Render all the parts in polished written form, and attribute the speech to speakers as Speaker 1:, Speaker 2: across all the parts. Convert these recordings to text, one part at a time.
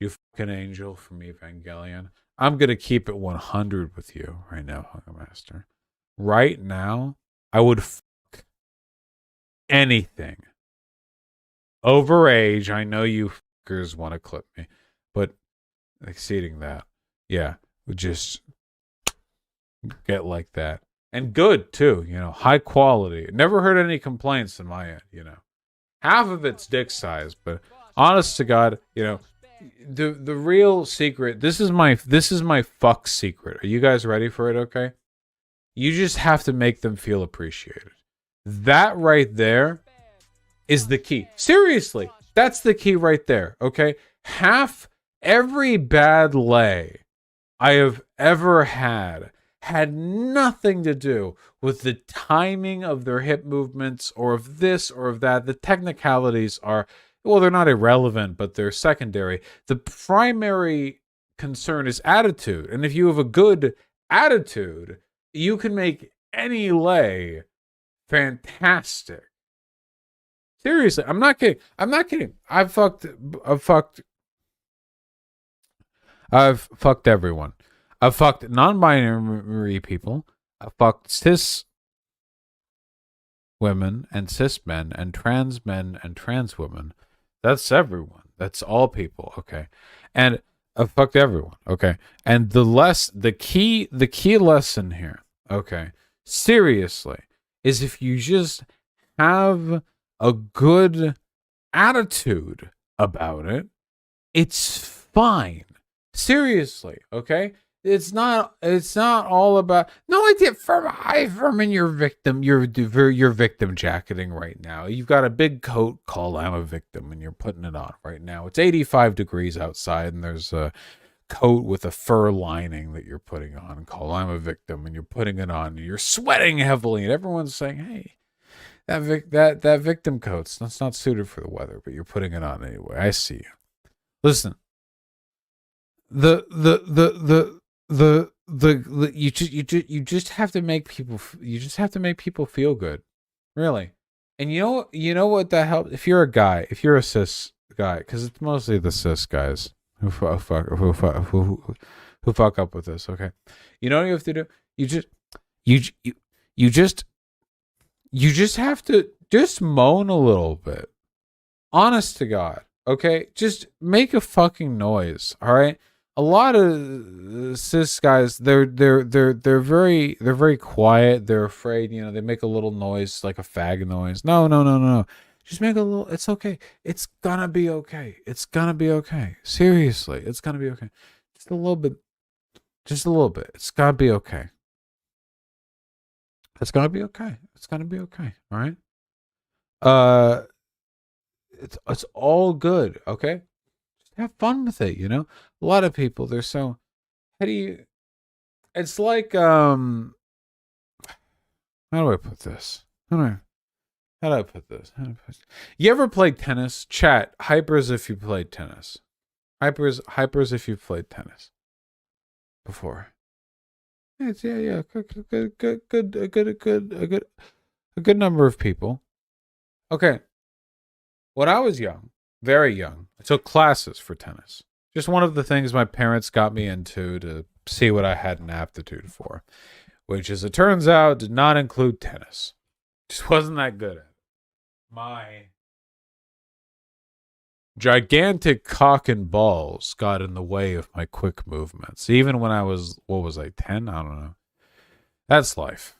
Speaker 1: You fucking angel from Evangelion. I'm gonna keep it 100 with you right now, Hunger Master. Right now, I would fuck anything. Over age, I know you fuckers want to clip me, but exceeding that, yeah, would just get like that. And good too, high quality. Never heard any complaints on my end. Half of it's dick size, but honest to God, the real secret, this is my fuck secret. Are you guys ready for it, okay? You just have to make them feel appreciated. That right there is the key. Seriously, that's the key right there, okay? Every bad lay I have ever had nothing to do with the timing of their hip movements or of this or of that. The technicalities are, well, they're not irrelevant, but they're secondary. The primary concern is attitude. And if you have a good attitude, you can make any lay fantastic. Seriously, I'm not kidding. I'm not kidding. I've fucked everyone. I've fucked non-binary people. I've fucked cis women and cis men and trans women. That's everyone. That's all people. Okay. And I've fucked everyone. Okay. And the key lesson here, okay, seriously, is if you just have a good attitude about it, it's fine. Seriously, okay? It's not all about no idea from in your victim you're victim jacketing right now. You've got a big coat called I'm a Victim and you're putting it on right now. It's 85 degrees outside and there's a coat with a fur lining that you're putting on called I'm a Victim and you're putting it on and you're sweating heavily and everyone's saying, "Hey, that victim that's not suited for the weather, but you're putting it on anyway. I see you." Listen, you just have to make people feel good, really. And you know what that helps if you're a cis guy, because it's mostly the cis guys who fuck up with this. Okay, you know what you have to do? You just have to just moan a little bit. Honest to God, okay? Just make a fucking noise, all right? A lot of cis guys, they're very quiet. They're afraid, they make a little noise like a fag noise. No. Just make a little. It's okay. It's gonna be okay. It's gonna be okay. Seriously, it's gonna be okay. Just a little bit. Just a little bit. It's gonna be okay. It's gonna be okay. It's gonna be okay. All right. It's all good. Okay. Just have fun with it. A lot of people, they're so. How do you? It's like How do I put this? How do I put this? You ever played tennis? Chat hypers if you played tennis. Hypers if you played tennis before. It's yeah. A good number of people. Okay. When I was young, very young, I took classes for tennis. Just one of the things my parents got me into to see what I had an aptitude for, which, as it turns out, did not include tennis. Just wasn't that good at it. My gigantic cock and balls got in the way of my quick movements. Even when I was, 10? I don't know. That's life.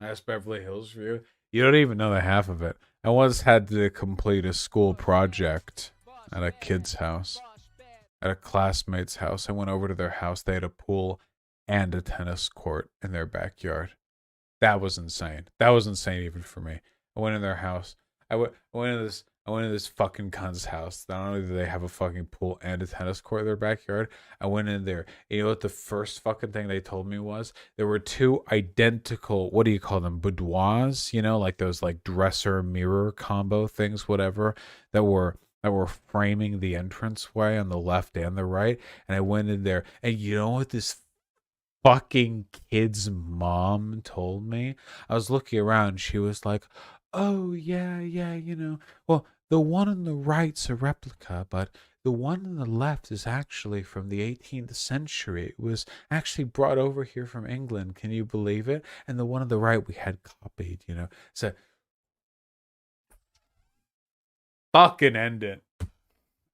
Speaker 1: That's Beverly Hills for you. You don't even know the half of it. I once had to complete a school project at a kid's house, at a classmate's house. I went over to their house. They had a pool and a tennis court in their backyard. That was insane. That was insane even for me. I went in their house. I went into this fucking cunt's house. Not only do they have a fucking pool and a tennis court in their backyard, I went in there. You know what the first fucking thing they told me was? There were two identical, what do you call them, boudoirs? Like those like dresser mirror combo things, whatever, that were framing the entranceway on the left and the right. And I went in there, and you know what this fucking kid's mom told me? I was looking around. She was like, "Oh yeah, well, the one on the right's a replica, but The one on the left is actually from the 18th century. It was actually brought over here from England. Can you believe it? And the one on the right we had copied, you know. So fucking end it.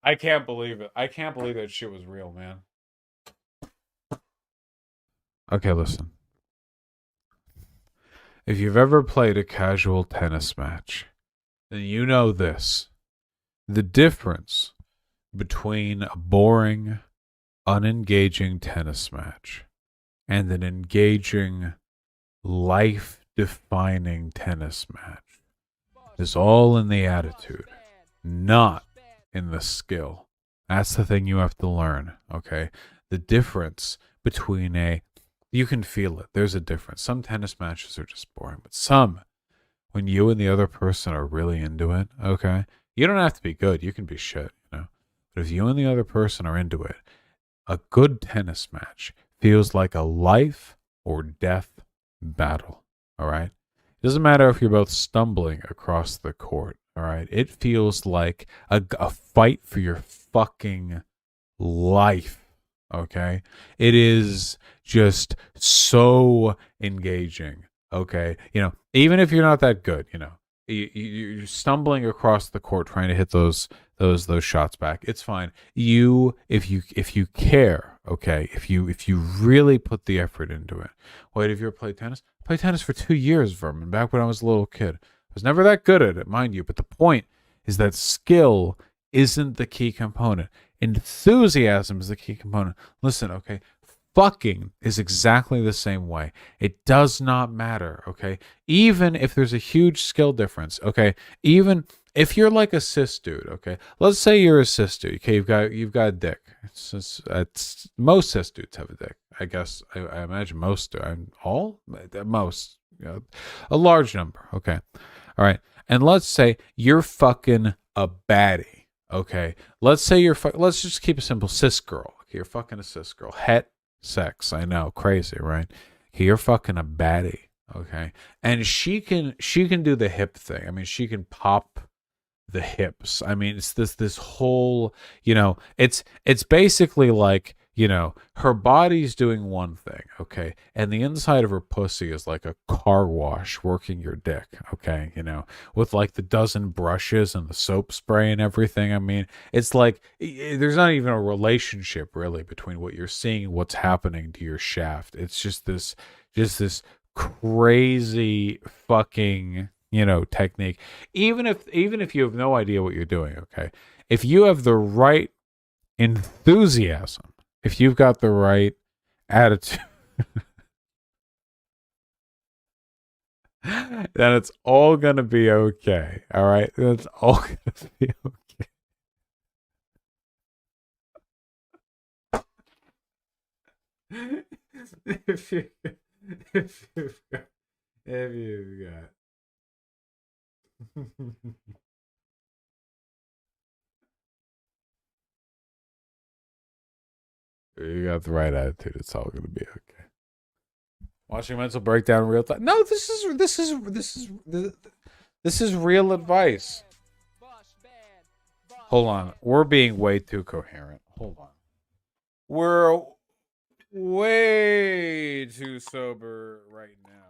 Speaker 1: I can't believe it. I can't believe that shit was real, man. Okay, listen. If you've ever played a casual tennis match, then you know this. The difference between a boring, unengaging tennis match and an engaging, life-defining tennis match is all in the attitude, not in the skill. That's the thing you have to learn, okay? The difference between you can feel it. There's a difference. Some tennis matches are just boring, but some, when you and the other person are really into it, okay? You don't have to be good. You can be shit, you know? But if you and the other person are into it, a good tennis match feels like a life or death battle, all right? It doesn't matter if you're both stumbling across the court, all right? It feels like a fight for your fucking life, okay? It is just so engaging, okay? You know, even if you're not that good, you know, you're stumbling across the court trying to hit those shots back. It's fine. If you care, okay, if you really put the effort into it. Wait, have you ever played tennis? I played tennis for 2 years, Vermin, back when I was a little kid. I was never that good at it, mind you, but the point is that skill isn't the key component. Enthusiasm is the key component. Listen, okay, fucking is exactly the same way. It does not matter, okay? Even if there's a huge skill difference, okay? Even if you're like a cis dude, okay? Let's say you're a cis dude, okay? You've got a dick. It's most cis dudes have a dick. I guess I imagine most do. Most, you know, a large number, okay? All right. And let's say you're fucking a baddie, okay? Let's say let's just keep it simple, cis girl. Okay, you're fucking a cis girl. Het sex, I know, crazy, right? You're fucking a baddie, okay? And she can do the hip thing. I mean, she can pop the hips. I mean, it's this whole, you know, it's basically like, you know, her body's doing one thing, okay? And the inside of her pussy is like a car wash working your dick, okay? You know, with like the dozen brushes and the soap spray and everything. I mean, it's like there's not even a relationship really between what you're seeing and what's happening to your shaft. It's just this crazy fucking, you know, technique. Even if you have no idea what you're doing, okay? If you have the right enthusiasm, if you've got the right attitude, then it's all gonna be okay. All right, it's all gonna be okay. if you if you've got, if you've got you got the right attitude, it's all gonna be okay. Watching mental breakdown in real time. No, this is real advice. Hold on, we're being way too coherent. Hold on, we're way too sober right now.